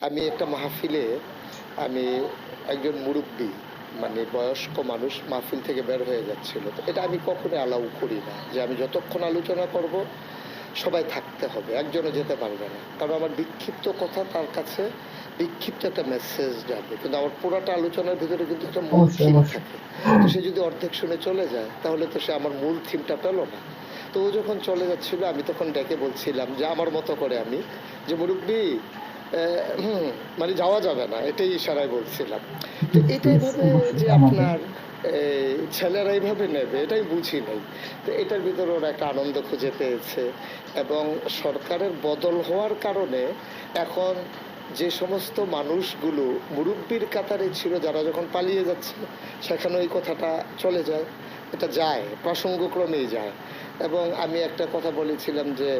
আমি একটা মাহফিলে আমি একজন মুরব্বী মানে বয়স্ক মানুষ মাহফিল থেকে বের হয়ে যাচ্ছিল, তো এটা আমি কখনো অ্যালাউ করি না যে আমি যতক্ষণ আলোচনা করব সবাই থাকতে হবে, একজনও যেতে পারবে না, কারণ আমার বিক্ষিপ্ত কথা তার কাছে বিক্ষিপ্ত একটা মেসেজ যাবে, কিন্তু আমার পুরাটা আলোচনার ভিতরে কিন্তু একটা মূল থিম থাকে। তো সে যদি অর্ধেক শুনে চলে যায় তাহলে তো সে আমার মূল থিমটা পেল না। তো ও যখন চলে যাচ্ছিল আমি তখন ডেকে বলছিলাম যে আমার মতো করে আমি যে মুরব্বী মানে যাওয়া যাবে না, এটাই ইশারায় বলছিলাম। তো এটাই ভাবে যে আপনার ছেলেরা এইভাবে নেবে এটাই বুঝি নাই। তো এটার ভিতরে ওরা একটা আনন্দ খুঁজে পেয়েছে, এবং সরকারের বদল হওয়ার কারণে এখন যে সমস্ত মানুষগুলো মুরব্বীর কাতারে ছিল যারা যখন পালিয়ে যাচ্ছে সেখানে ওই কথাটা চলে যায়, এটা যায় প্রসঙ্গক্রমেই যায়। এবং আমি একটা কথা বলেছিলাম যে